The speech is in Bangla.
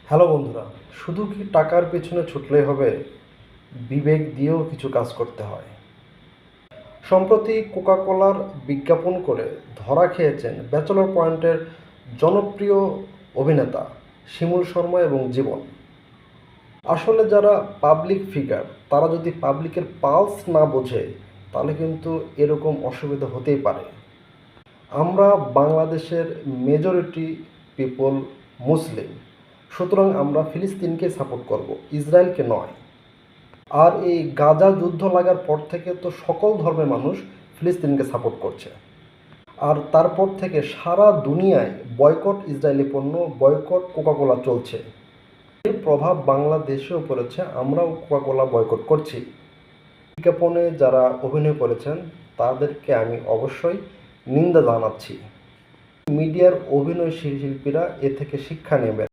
হ্যালো বন্ধুরা, শুধু কি টাকার পেছনে ছুটলেই হবে? বিবেক দিয়েও কিছু কাজ করতে হয়। সম্প্রতি কোকাকোলার বিজ্ঞাপন করে ধরা খেয়েছেন ব্যাচেলর পয়েন্টের জনপ্রিয় অভিনেতা শিমুল শর্মা এবং জীবন। আসলে যারা পাবলিক ফিগার তারা যদি পাবলিকের পালস না বোঝে তাহলে কিন্তু এরকম অসুবিধা হতেই পারে। আমরা বাংলাদেশের মেজরিটি পিপল মুসলিম, সুতরাং আমরা ফিলিস্তিনকে সাপোর্ট করব, ইসরায়েলকে নয়। আর এই গাজা যুদ্ধ লাগার পর থেকে তো সকল ধর্মের মানুষ ফিলিস্তিনকে সাপোর্ট করছে। আর তারপর থেকে সারা দুনিয়ায় বয়কট ইসরায়েলি পণ্য, বয়কট কোকাকোলা চলছে। এর প্রভাব বাংলাদেশেও পড়েছে, আমরাও কোকাকোলা বয়কট করছি। বিজ্ঞাপনে যারা অভিনয় করেছেন তাদেরকে আমি অবশ্যই নিন্দা জানাচ্ছি। মিডিয়ার অভিনয় শিল্পীরা এ থেকে শিক্ষা নেবেন।